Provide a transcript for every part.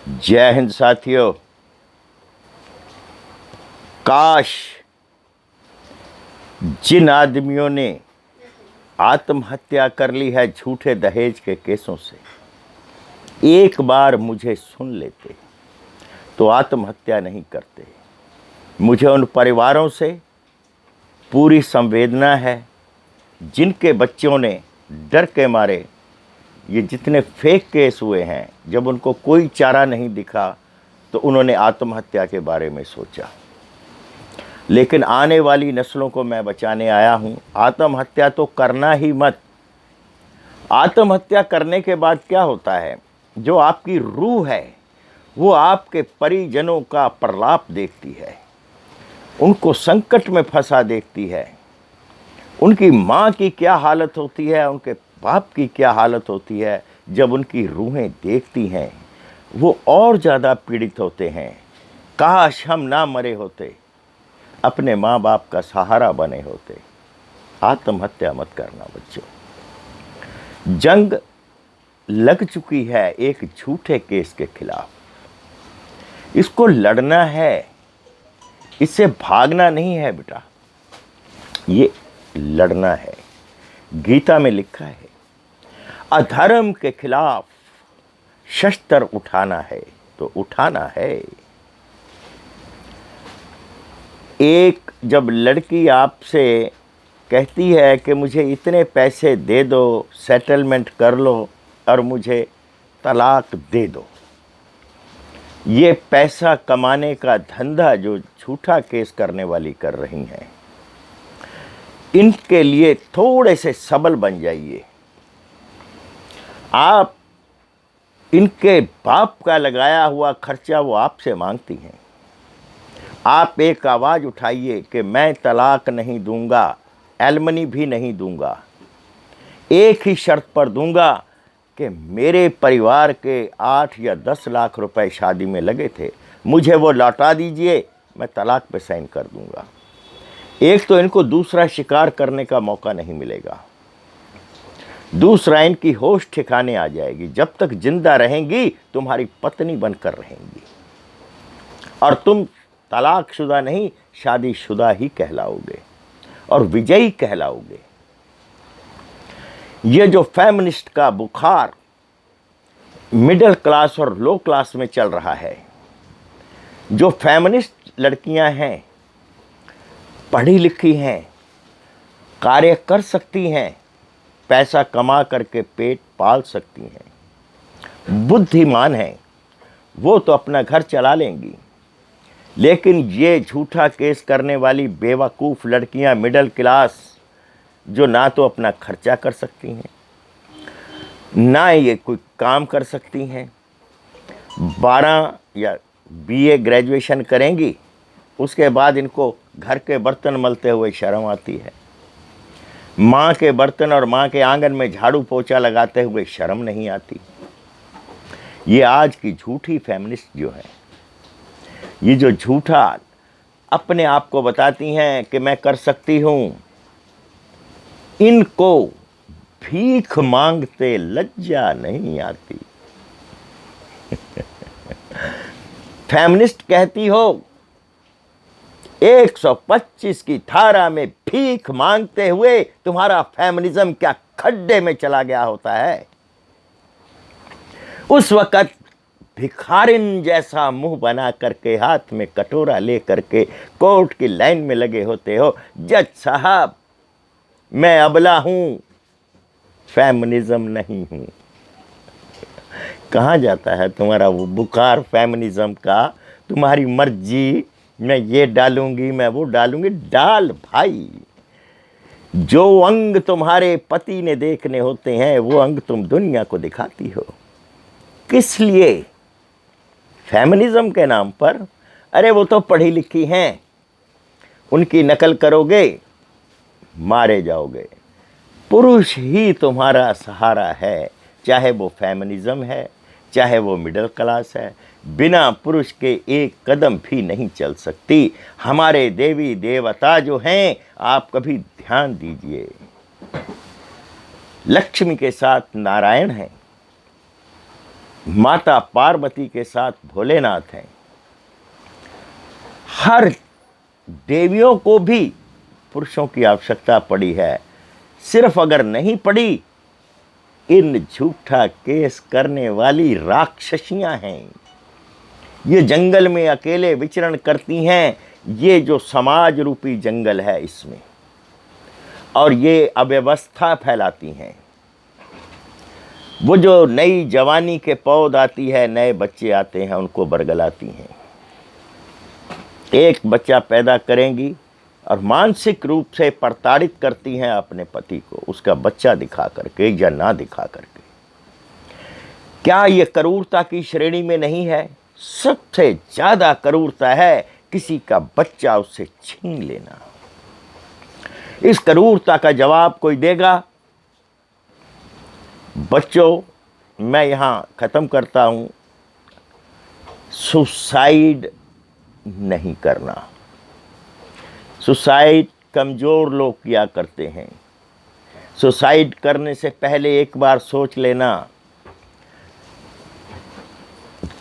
जय हिंद साथियों। काश जिन आदमियों ने आत्महत्या कर ली है झूठे दहेज के केसों से, एक बार मुझे सुन लेते तो आत्महत्या नहीं करते। मुझे उन परिवारों से पूरी संवेदना है जिनके बच्चों ने डर के मारे, ये जितने फेक केस हुए हैं, जब उनको कोई चारा नहीं दिखा तो उन्होंने आत्महत्या के बारे में सोचा। लेकिन आने वाली नस्लों को मैं बचाने आया हूं। आत्महत्या तो करना ही मत। आत्महत्या करने के बाद क्या होता है, जो आपकी रूह है वो आपके परिजनों का प्रलाप देखती है, उनको संकट में फंसा देखती है। उनकी माँ की क्या हालत होती है, उनके बाप की क्या हालत होती है, जब उनकी रूहें देखती हैं वो और ज़्यादा पीड़ित होते हैं। काश हम ना मरे होते, अपने माँ बाप का सहारा बने होते। आत्महत्या मत करना बच्चों। जंग लग चुकी है एक झूठे केस के खिलाफ। इसको लड़ना है, इससे भागना नहीं है बेटा, ये लड़ना है। गीता में लिखा है, अधर्म के खिलाफ शस्त्र उठाना है तो उठाना है। एक जब लड़की आपसे कहती है कि मुझे इतने पैसे दे दो, सेटलमेंट कर लो और मुझे तलाक दे दो, ये पैसा कमाने का धंधा जो झूठा केस करने वाली कर रही हैं, इनके लिए थोड़े से सबल बन जाइए। आप इनके बाप का लगाया हुआ खर्चा वो आपसे मांगती हैं। आप एक आवाज़ उठाइए कि मैं तलाक नहीं दूंगा, एलमनी भी नहीं दूंगा। एक ही शर्त पर दूंगा कि मेरे परिवार के 8 या 10 लाख रुपए शादी में लगे थे, मुझे वो लौटा दीजिए, मैं तलाक पे साइन कर दूंगा। एक तो इनको दूसरा शिकार करने का मौका नहीं मिलेगा, दूसरा इनकी होश ठिकाने आ जाएगी। जब तक जिंदा रहेंगी तुम्हारी पत्नी बनकर रहेंगी और तुम तलाकशुदा नहीं, शादीशुदा ही कहलाओगे और विजयी कहलाओगे। ये जो फेमिनिस्ट का बुखार मिडिल क्लास और लो क्लास में चल रहा है, जो फेमिनिस्ट लड़कियां हैं, पढ़ी लिखी हैं, कार्य कर सकती हैं, पैसा कमा करके पेट पाल सकती हैं, बुद्धिमान हैं, वो तो अपना घर चला लेंगी। लेकिन ये झूठा केस करने वाली बेवकूफ़ लड़कियां मिडिल क्लास, जो ना तो अपना खर्चा कर सकती हैं, ना ये कोई काम कर सकती हैं, 12 या बीए ग्रेजुएशन करेंगी, उसके बाद इनको घर के बर्तन मलते हुए शर्म आती है। माँ के बर्तन और माँ के आंगन में झाड़ू पोछा लगाते हुए शर्म नहीं आती। ये आज की झूठी फेमिनिस्ट जो है, ये जो झूठा अपने आप को बताती हैं कि मैं कर सकती हूँ, इनको भीख मांगते लज्जा नहीं आती। फेमिनिस्ट कहती हो 125 की धारा में भीख मांगते हुए तुम्हारा फेमिनिज्म क्या खड्डे में चला गया होता है। उस वक्त भिखारिन जैसा मुंह बना करके हाथ में कटोरा ले करके कोर्ट की लाइन में लगे होते हो, जज साहब मैं अबला हूं, फेमिनिज्म नहीं हूं। कहाँ जाता है तुम्हारा वो बुखार फेमिनिज्म का? तुम्हारी मर्जी, मैं ये डालूंगी, मैं वो डालूंगी। डाल भाई, जो अंग तुम्हारे पति ने देखने होते हैं वो अंग तुम दुनिया को दिखाती हो। किस लिए? फेमिनिज्म के नाम पर। अरे वो तो पढ़ी लिखी हैं, उनकी नकल करोगे मारे जाओगे। पुरुष ही तुम्हारा सहारा है, चाहे वो फेमिनिज्म है, चाहे वो मिडिल क्लास है। बिना पुरुष के एक कदम भी नहीं चल सकती। हमारे देवी देवता जो हैं, आप कभी ध्यान दीजिए, लक्ष्मी के साथ नारायण हैं, माता पार्वती के साथ भोलेनाथ हैं। हर देवियों को भी पुरुषों की आवश्यकता पड़ी है। सिर्फ अगर नहीं पड़ी, इन झूठा केस करने वाली राक्षसियां हैं। ये जंगल में अकेले विचरण करती हैं, ये जो समाज रूपी जंगल है इसमें, और ये अव्यवस्था फैलाती हैं। वो जो नई जवानी के पौध आती है, नए बच्चे आते हैं, उनको बरगलाती हैं। एक बच्चा पैदा करेंगी और मानसिक रूप से प्रताड़ित करती हैं अपने पति को, उसका बच्चा दिखा करके या ना दिखा करके। क्या ये क्रूरता की श्रेणी में नहीं है? सबसे ज्यादा क्रूरता है किसी का बच्चा उससे छीन लेना। इस क्रूरता का जवाब कोई देगा? बच्चों, मैं यहां खत्म करता हूं। सुसाइड नहीं करना। सुसाइड कमजोर लोग किया करते हैं। सुसाइड करने से पहले एक बार सोच लेना,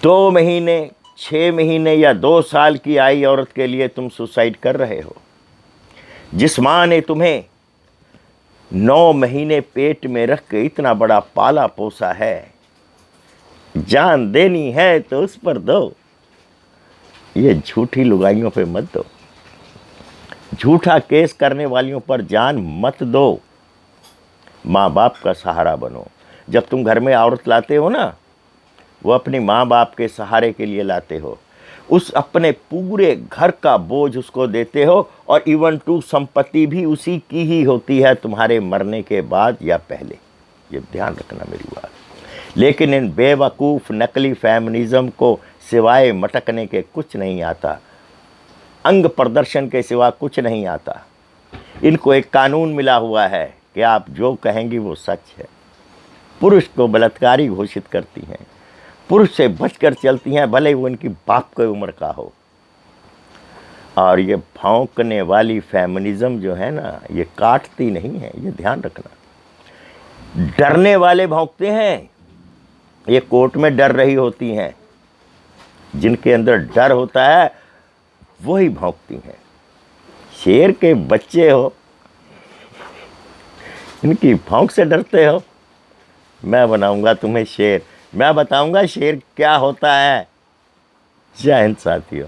2 महीने, 6 महीने या 2 साल की आई औरत के लिए तुम सुसाइड कर रहे हो। जिस मां ने तुम्हें 9 महीने पेट में रख के इतना बड़ा पाला पोसा है, जान देनी है तो उस पर दो। ये झूठी लुगाइयों पे मत दो। झूठा केस करने वालियों पर जान मत दो। माँ बाप का सहारा बनो। जब तुम घर में औरत लाते हो ना, वो अपने माँ बाप के सहारे के लिए लाते हो। उस अपने पूरे घर का बोझ उसको देते हो, और इवन टू संपत्ति भी उसी की ही होती है तुम्हारे मरने के बाद या पहले। ये ध्यान रखना मेरी बात। लेकिन इन बेवकूफ़ नकली फेमिनिज्म को सिवाय मटकने के कुछ नहीं आता, अंग प्रदर्शन के सिवा कुछ नहीं आता। इनको एक कानून मिला हुआ है कि आप जो कहेंगी वो सच है। पुरुष को बलात्कारी घोषित करती हैं, पुरुष से बचकर चलती हैं, भले वो इनकी बाप की उम्र का हो। और ये भौंकने वाली फेमिनिज्म जो है ना, ये काटती नहीं है, ये ध्यान रखना। डरने वाले भौंकते हैं, ये कोर्ट में डर रही होती हैं। जिनके अंदर डर होता है वही भौंकती हैं। शेर के बच्चे हो, इनकी भौंक से डरते हो। मैं बनाऊंगा तुम्हें शेर, मैं बताऊंगा शेर क्या होता है। जय हिंद साथियों।